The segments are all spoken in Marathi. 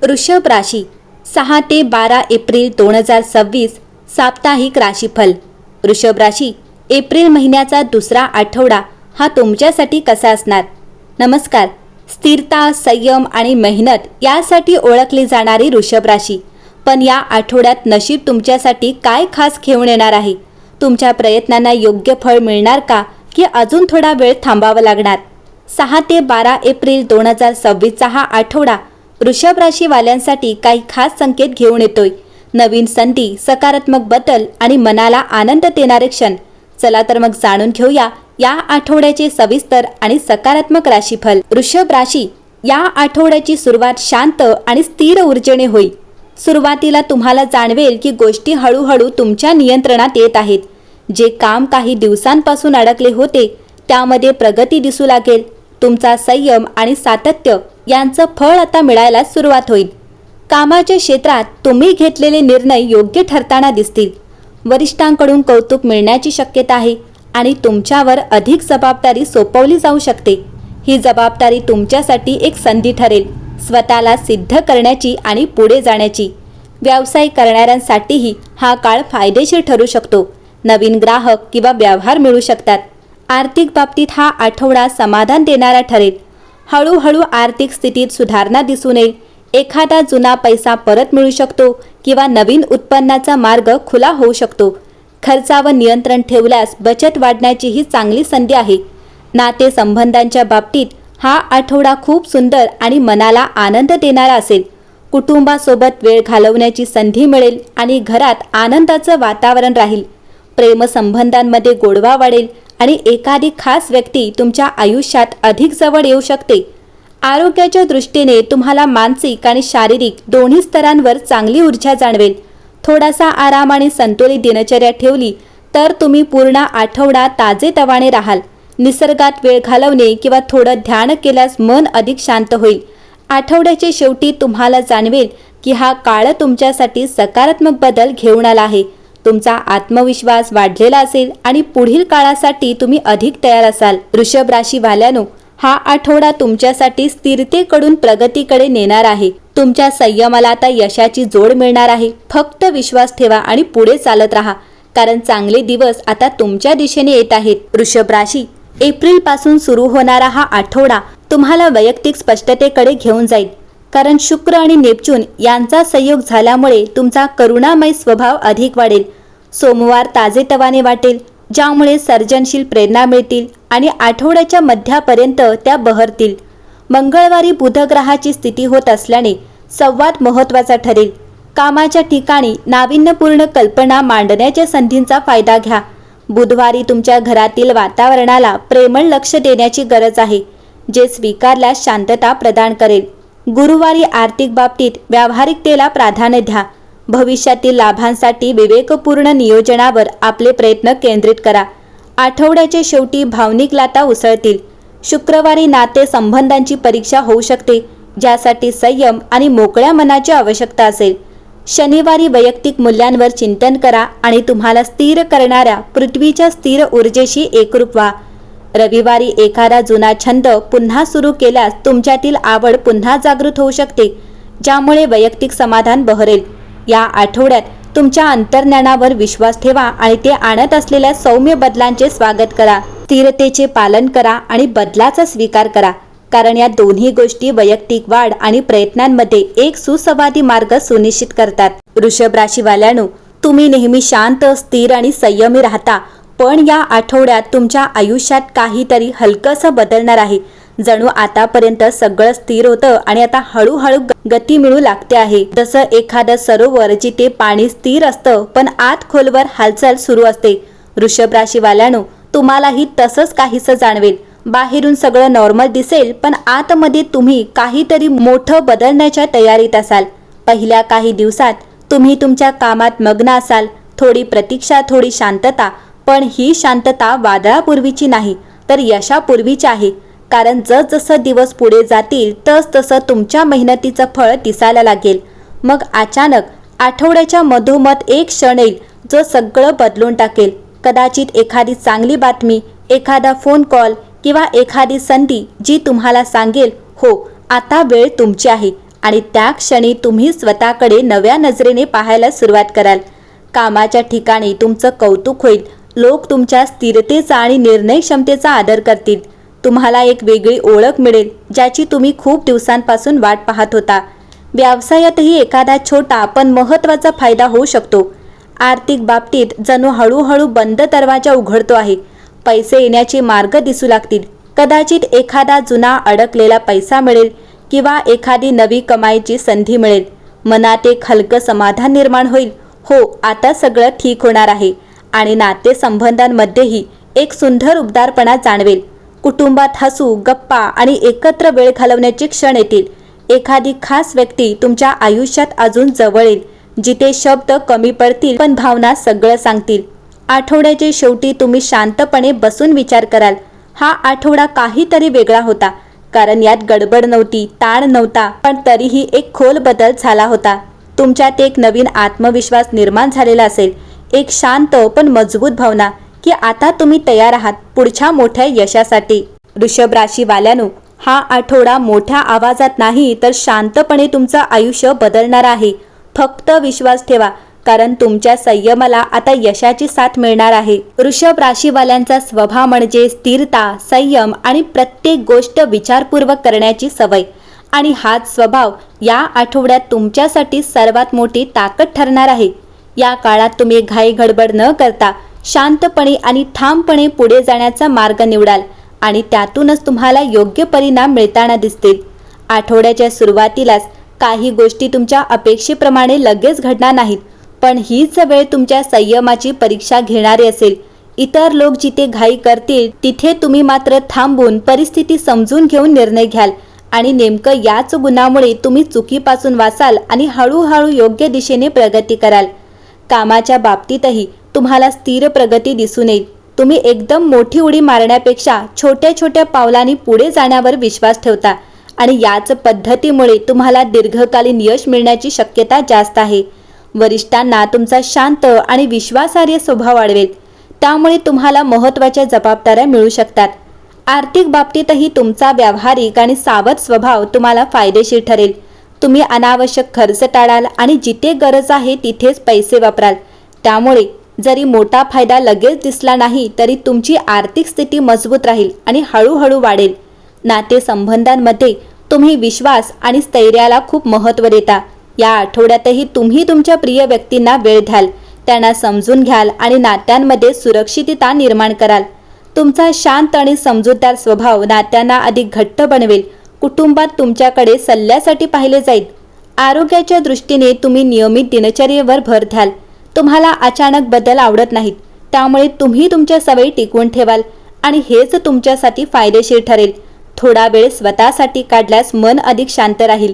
वृषभ राशी 6 ते 12 एप्रिल 2026 साप्ताहिक राशीफल। वृषभ राशी एप्रिल महिन्याचा दुसरा आठवडा हा तुमच्यासाठी कसा असणार? नमस्कार। स्थिरता, संयम आणि मेहनत यासाठी ओळखली जाणारी वृषभ राशी, पण या आठवड्यात नशीब तुमच्यासाठी काय खास घेऊन येणार आहे? तुमच्या प्रयत्नांना योग्य फळ मिळणार का, की अजून थोडा वेळ थांबावा लागणार? 6 ते 12 एप्रिल 2026 हा आठवडा वृषभ राशीवाल्यांसाठी काही खास संकेत घेऊन येतोय। नवीन संधी, सकारात्मक बदल आणि मनाला आनंद देणारे क्षण। चला तर मग जाणून घेऊया या आठवड्याचे सविस्तर आणि सकारात्मक राशीफल। वृषभ राशी, या आठवड्याची सुरुवात शांत आणि स्थिर ऊर्जेने होईल। सुरुवातीला तुम्हाला जाणवेल की गोष्टी हळूहळू तुमच्या नियंत्रणात येत आहेत। जे काम काही दिवसांपासून अडकले होते त्यामध्ये प्रगती दिसू लागेल। तुमचा संयम आणि सातत्य यांचं फळ आता मिळायला सुरुवात होईल। कामाच्या क्षेत्रात तुम्ही घेतलेले निर्णय योग्य ठरताना दिसतील। वरिष्ठांकडून कौतुक मिळण्याची शक्यता आहे आणि तुमच्यावर अधिक जबाबदारी सोपवली जाऊ शकते। ही जबाबदारी तुमच्यासाठी एक संधी ठरेल, स्वतःला सिद्ध करण्याची आणि पुढे जाण्याची। व्यवसाय करणाऱ्यांसाठीही हा काळ फायदेशीर ठरू शकतो। नवीन ग्राहक किंवा व्यवहार मिळू शकतात। आर्थिक बाबतीत हा आठवडा समाधान देणारा ठरेल। हळूहळू आर्थिक स्थितीत सुधारणा दिसून येईल। एखादा जुना पैसा परत मिळू शकतो किंवा नवीन उत्पन्नाचा मार्ग खुला होऊ शकतो। खर्चावर नियंत्रण ठेवल्यास बचत वाढण्याची ही चांगली संधी आहे। नातेसंबंधांच्या बाबतीत हा आठवडा खूप सुंदर आणि मनाला आनंद देणारा असेल। कुटुंबासोबत वेळ घालवण्याची संधी मिळेल आणि घरात आनंदाचं वातावरण राहील। प्रेमसंबंधांमध्ये गोडवा वाढेल आणि एखादी खास व्यक्ती तुमच्या आयुष्यात अधिक जवळ येऊ शकते। आरोग्याच्या दृष्टीने तुम्हाला मानसिक आणि शारीरिक दोन्ही स्तरांवर चांगली ऊर्जा जाणवेल। थोडासा आराम आणि संतुलित दिनचर्या ठेवली तर तुम्ही पूर्ण आठवडा ताजेतवाने राहाल। निसर्गात वेळ घालवणे किंवा थोडं ध्यान केल्यास मन अधिक शांत होईल। आठवड्याच्या शेवटी तुम्हाला जाणवेल की हा काळ तुमच्यासाठी सकारात्मक बदल घेऊन आला आहे। तुमचा आत्मविश्वास वाढलेला असेल आणि पुढील काळासाठी तुम्ही अधिक तयार असाल। वृषभ राशीवाल्यांनो, हा आठवडा तुमच्यासाठी स्थिरतेकडून प्रगतीकडे नेणार आहे। तुमच्या संयमाला आता यशाची जोड मिळणार आहे। फक्त विश्वास ठेवा आणि पुढे चालत राहा, कारण चांगले दिवस आता तुमच्या दिशेने येत आहेत। वृषभ राशी, एप्रिल पासून सुरू होणारा हा आठवडा तुम्हाला वैयक्तिक स्पष्टतेकडे घेऊन जाईल, कारण शुक्र आणि नेपच्यून यांचा संयोग झाल्यामुळे तुमचा करुणामय स्वभाव अधिक वाढेल। सोमवार ताजेतवाने वाटेल, ज्यामुळे सर्जनशील प्रेरणा मिळतील आणि आठवड्याच्या मध्यापर्यंत त्या बहरतील। मंगळवारी बुध ग्रहाची स्थिती होत असल्याने संवाद महत्त्वाचा ठरेल। कामाच्या ठिकाणी नाविन्यपूर्ण कल्पना मांडण्याच्या संधींचा फायदा घ्या। बुधवारी तुमच्या घरातील वातावरणाला प्रेमळ लक्ष देण्याची गरज आहे, जे स्वीकारल्यास शांतता प्रदान करेल। गुरुवारी आर्थिक बाबतीत व्यावहारिकतेला प्राधान्य द्या। भविष्यातील लाभांसाठी विवेकपूर्ण नियोजनावर आपले प्रयत्न केंद्रित करा। आठवड्याच्या शेवटी भावनिक लाटा उसळतील। शुक्रवारी नातेसंबंधांची परीक्षा होऊ शकते, ज्यासाठी संयम आणि मोकळ्या मनाची आवश्यकता असेल। शनिवारी वैयक्तिक मूल्यांवर चिंतन करा आणि तुम्हाला स्थिर करणाऱ्या पृथ्वीच्या स्थिर ऊर्जेशी एकरूप व्हा। रविवारी एखादा जुना छंद पुन्हा सुरू केल्यास तुमच्यातील आवड पुन्हा जागृत होऊ शकते, ज्यामुळे वैयक्तिक समाधान बहरेल। या आठवड्यात तुमच्या अंतर्ज्ञानावर विश्वास ठेवा आणि ते आणत असलेल्या सौम्य बदलांचे स्वागत करा। स्थिरतेचे पालन करा आणि बदलाचा स्वीकार करा, कारण या दोन्ही गोष्टी वैयक्तिक वाढ आणि प्रयत्नांमध्ये एक सुसंवादी मार्ग सुनिश्चित करतात। वृषभ राशीवाल्यांनो, तुम्ही नेहमी शांत, स्थिर आणि संयमी राहता, पण या आठवड्यात तुमच्या आयुष्यात काहीतरी हलकंसं बदलणार आहे। जणू आतापर्यंत सगळं स्थिर होतं आणि आता हळूहळू गती मिळू लागते आहे। जसं एखादं सरोवर जिथे पाणी स्थिर असतं पण आत खोलवर हालचाल सुरू असते। वृषभ राशीवाल्यांनो, तुम्हालाही तसंच काहीसं जाणवेल। बाहेरून सगळं नॉर्मल दिसेल, पण आतमध्ये तुम्ही काहीतरी मोठं बदलण्याच्या तयारीत असाल। पहिल्या काही दिवसात तुम्ही तुमच्या कामात मग्न असाल। थोडी प्रतीक्षा, थोडी शांतता, पण ही शांतता वादळापूर्वीची नाही तर यशापूर्वीची आहे, कारण जसजसं दिवस पुढे जातील तसतसं तुमच्या मेहनतीचं फळ दिसायला लागेल। मग अचानक आठवड्याच्या मधोमध एक क्षण येईल जो सगळं बदलून टाकेल। कदाचित एखादी चांगली बातमी, एखादा फोन कॉल किंवा एखादी संधी जी तुम्हाला सांगेल, हो आता वेळ तुमची आहे आणि त्या क्षणी तुम्ही स्वतःकडे नव्या नजरेने पाहायला सुरुवात कराल. कामाच्या ठिकाणी तुमचं कौतुक होईल. लोक तुमच्या स्थिरतेचा आणि निर्णय क्षमतेचा आदर करतील. तुम्हाला एक वेगळी ओळख मिळेल ज्याची तुम्ही खूप दिवसांपासून वाट पाहत होता. व्यवसायातही एखादा छोटा पण महत्त्वाचा फायदा होऊ शकतो. आर्थिक बाबतीत जणू हळूहळू बंद दरवाजा उघडतो आहे. पैसे येण्याचे मार्ग दिसू लागतील. कदाचित एखादा जुना अडकलेला पैसा मिळेल किंवा एखादी नवी कमाईची संधी मिळेल. मनात एक हलकं समाधान निर्माण होईल. हो, आता सगळं ठीक होणार आहे. आणि नातेसंबंधांमध्येही एक सुंदर उबदारपणा जाणवेल. कुटुंबात हसू, गप्पा आणि एकत्र वेळ घालवण्याचे क्षण येतील. एखादी खास व्यक्ती तुमच्या आयुष्यात अजून जवळ येईल, जिथे शब्द कमी पडतील पण भावना सगळं सांगतील. आठवड्याच्या शेवटी तुम्ही शांतपणे बसून विचार कराल, हा आठवडा काहीतरी वेगळा होता. कारण यात गडबड नव्हती, ताण नव्हता, पण तरीही एक खोल बदल झाला होता. तुमच्यात एक नवीन आत्मविश्वास निर्माण झालेला असेल. एक शांत पण मजबूत भावना की आता तुम्ही तयार आहात पुढच्या मोठ्या यशासाठी. वृषभ राशीवाल्यांनो, हा आठवडा मोठ्या आवाजात नाही तर शांतपणे तुमचं आयुष्य बदलणार आहे. फक्त विश्वास ठेवा, कारण तुमच्या संयमाला आता यशाची साथ मिळणार आहे. वृषभ राशीवाल्यांचा स्वभाव म्हणजे स्थिरता, संयम आणि प्रत्येक गोष्ट विचारपूर्वक करण्याची सवय. आणि हाच स्वभाव या आठवड्यात तुमच्यासाठी सर्वात मोठी ताकद ठरणार आहे. या काळात तुम्ही घाई गडबड न करता शांतपणे आणि ठामपणे पुढे जाण्याचा मार्ग निवडाल आणि त्यातूनच तुम्हाला योग्य परिणाम मिळताना दिसतील. आठवड्याच्या सुरुवातीलाच काही गोष्टी तुमच्या अपेक्षेप्रमाणे लगेच घडणार नाहीत, पण हीच वेळ तुमच्या संयमाची परीक्षा घेणारी असेल. इतर लोक जिथे घाई करतील तिथे तुम्ही मात्र थांबून परिस्थिती समजून घेऊन निर्णय घ्याल आणि नेमकं याच गुणामुळे तुम्ही चुकीपासून वाचाल आणि हळूहळू योग्य दिशेने प्रगती कराल. कामाच्या बाबतीतही तुम्हाला स्थिर प्रगती दिसून येईल. तुम्ही एकदम मोठी उडी मारण्यापेक्षा छोट्या छोट्या पावलांनी पुढे जाण्यावर विश्वास ठेवता आणि याच पद्धतीमुळे तुम्हाला दीर्घकालीन यश मिळण्याची शक्यता जास्त आहे. वरिष्ठांना तुमचा शांत आणि विश्वासार्ह स्वभाव वाढवेल, त्यामुळे तुम्हाला महत्त्वाच्या जबाबदाऱ्या मिळू शकतात. आर्थिक बाबतीतही तुमचा व्यावहारिक आणि सावध स्वभाव तुम्हाला फायदेशीर ठरेल. तुम्ही अनावश्यक खर्च टाळाल आणि जिथे गरज आहे तिथेच पैसे वापराल. त्यामुळे जरी मोठा फायदा लगेच दिसला नाही तरी तुमची आर्थिक स्थिती मजबूत राहील आणि हळूहळू वाढेल. नातेसंबंधांमध्ये तुम्ही विश्वास आणि स्थैर्याला खूप महत्त्व देता. या आठवड्यातही तुम्ही तुमच्या प्रिय व्यक्तींना वेळ द्याल, त्यांना समजून घ्याल आणि नात्यांमध्ये सुरक्षितता निर्माण कराल. तुमचा शांत आणि समजूतदार स्वभाव नात्यांना अधिक घट्ट बनवेल. कुटुंबात तुमच्याकडे सल्ल्यासाठी पाहिले जाईल. आरोग्याच्या दृष्टीने तुम्ही नियमित दिनचर्येवर भर द्याल. तुम्हाला अचानक बदल आवडत नाहीत, त्यामुळे तुम्ही तुमच्या सवयी टिकवून ठेवाल आणि हेच तुमच्यासाठी फायदेशीर ठरेल. थोडा वेळ स्वतःसाठी काढल्यास मन अधिक शांत राहील.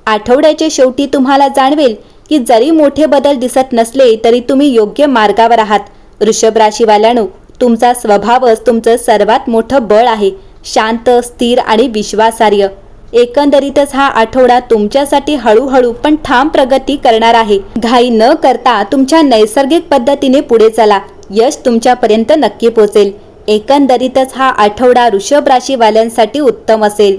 आठवड्याच्या शेवटी तुम्हाला जाणवेल की जरी मोठे बदल दिसत नसले तरी तुम्ही योग्य मार्गावर आहात. वृषभ राशीवाल्यांनो, तुमचा स्वभावच तुमचं सर्वात मोठं बळ आहे. शांत, स्थिर आणि विश्वासार्ह. एकंदरीतच हा आठवडा तुमच्यासाठी हळूहळू पण ठाम प्रगती करणार आहे. घाई न करता तुमच्या नैसर्गिक पद्धतीने पुढे चला. यश तुमच्यापर्यंत नक्की पोहोचेल. एकंदरीतच हा आठवडा वृषभ राशीवाल्यांसाठी उत्तम असेल.